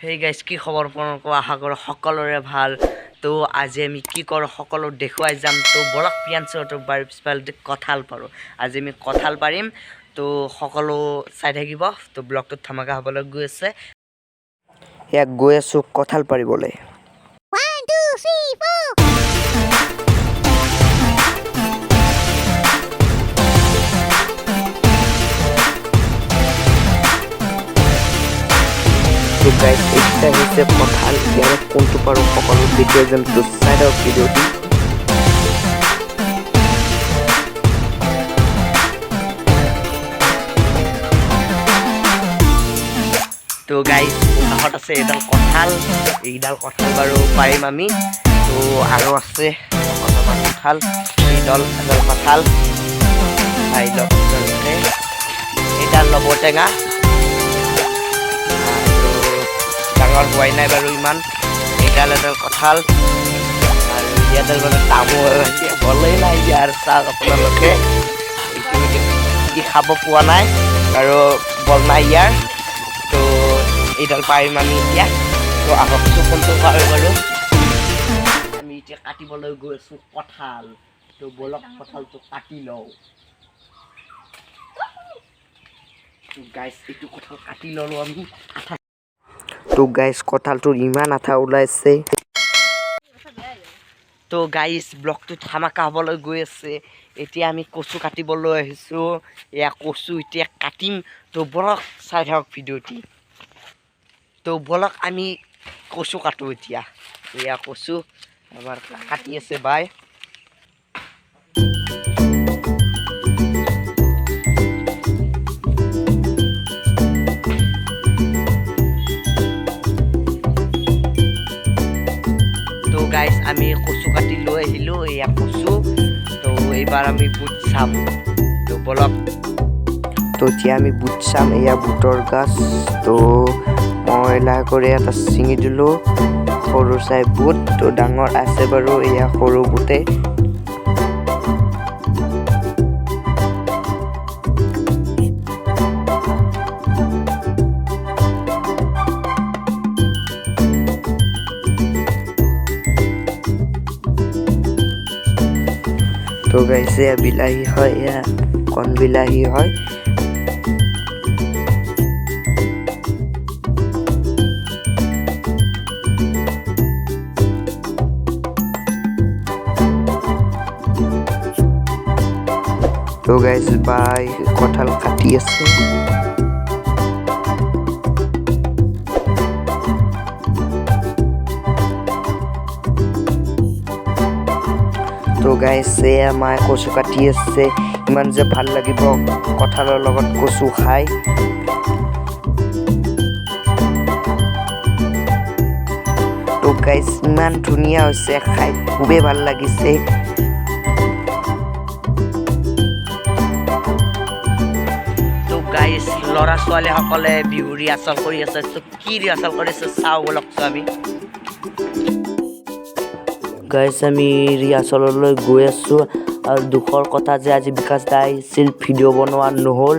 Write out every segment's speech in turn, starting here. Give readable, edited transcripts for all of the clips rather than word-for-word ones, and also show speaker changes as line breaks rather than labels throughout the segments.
hey guys কি খবৰ আপোনালোকৰ আশা কৰোঁ সকলোৰে ভাল তো আজি আমি কি কৰোঁ সকলো দেখুৱাই যাম তো বলক প্ৰিয়াঞ্চহঁতৰ বাৰীৰ পিছফালে কঁঠাল পাৰোঁ আজি আমি কঁঠাল পাৰিম তো সকলো চাই থাকিব তো ব্লগটোত ধামাকা হ'বলৈ গৈ আছে ইয়াক গৈ আছোঁ কঁঠাল পাৰিবলৈ তো গাইজ এইটা হৈছে কঁঠাল ইয়াৰে কোনটো পাৰোঁ সকলো দেখুৱাই যাম তো চাই থাকক ভিডিঅ'টো তো গাইজ কাষত আছে এইডাল কঁঠাল বাৰু পাৰিম আমি তো আৰু আছে অকণমান কঁঠাল এডাল কঁঠাল এইডাল ল'ব টেঙা ডাঙৰ হোৱাই নাই বাৰু ইমান এডাল কঁঠাল আৰু ইয়াডাল মানে তামোল হ'লেই নাই ইয়াৰ চাওক আপোনালোকে কি খাব পোৱা নাই আৰু বল নাই ইয়াৰ তো এইডাল পাৰিম আমি এতিয়া তো আহকচোন কোনটো পাৰোঁ বাৰু আমি এতিয়া কাটিবলৈ গৈ আছোঁ কঁঠাল তো বলক কঁঠালটো কাটি লওঁ তো গাইজ এইটো কঁঠাল কাটি ল'লোঁ আমি তো গাইজ কঁঠালটোৰ ইমান আঠা ওলাইছে তো গাইজ ব্লগটো ধামাকা হ'বলৈ গৈ আছে এতিয়া আমি কচু কাটিবলৈ আহিছোঁ এয়া কচু এতিয়া কাটিম তো বলক চাই থাকক ভিডিঅ'টি তো বলক আমি কচু কাটো এতিয়া এয়া কচু আমাৰ কাটি আছে বাই গাইজ আমি কচু কাটি লৈ আহিলোঁ এয়া কচু তো এইবাৰ আমি বুট চাম তো বলক তো এতিয়া আমি বুট চাম এয়া বুটৰ গাছ তো মই লাহে কৰি এটা ছিঙি দিলোঁ সৰু চাই বুট তো ডাঙৰ আছে বাৰু এয়া সৰু বুটে তো গাইজ এয়া বিলাহী হয় এয়া কণ বিলাহী হয় তো গাইজ বাই কঁঠাল কাটি আছে তো গাইজ এয়া মায়ে কচু কাটি আছে ইমান যে ভাল লাগিব কঁঠালৰ লগত কচু খাই তো গাইজ ইমান ধুনীয়া হৈছে খাই খুবেই ভাল লাগিছে তো গাইজ ল'ৰা ছোৱালীসকলে বিহু ৰিহাৰ্চেল কৰি আছে কি ৰিহাৰ্চেল কৰিছে চাওঁ বলকচোন আমি গাইজ আমি ৰিহাৰ্চেললৈ গৈ আছোঁ আৰু দুখৰ কথা যে আজি বিকাশ দা আহিছিল ভিডিঅ' বনোৱা নহ'ল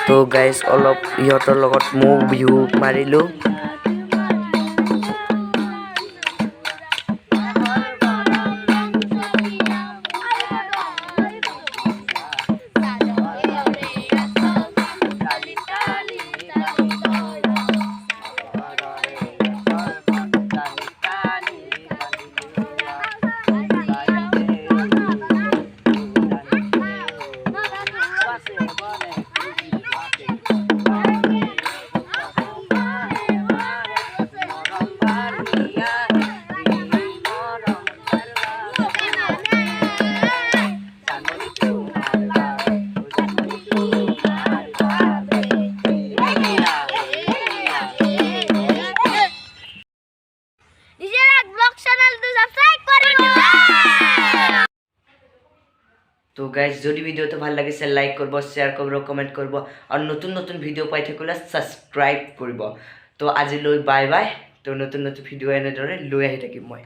তো গাইজ অলপ ইহঁতৰ লগত ময়ো বিহু মাৰিলোঁ তো গাইজ যদি ভিডিওটো ভাল লাগিছে লাইক কৰিব শ্বেয়াৰ কৰিব কমেণ্ট কৰিব আৰু নতুন নতুন ভিডিঅ' পাই থাকিলে ছাবস্ক্ৰাইব কৰিব তো আজিলৈ বাই বাই তো নতুন নতুন ভিডিঅ' এনেদৰে লৈ আহি থাকিম মই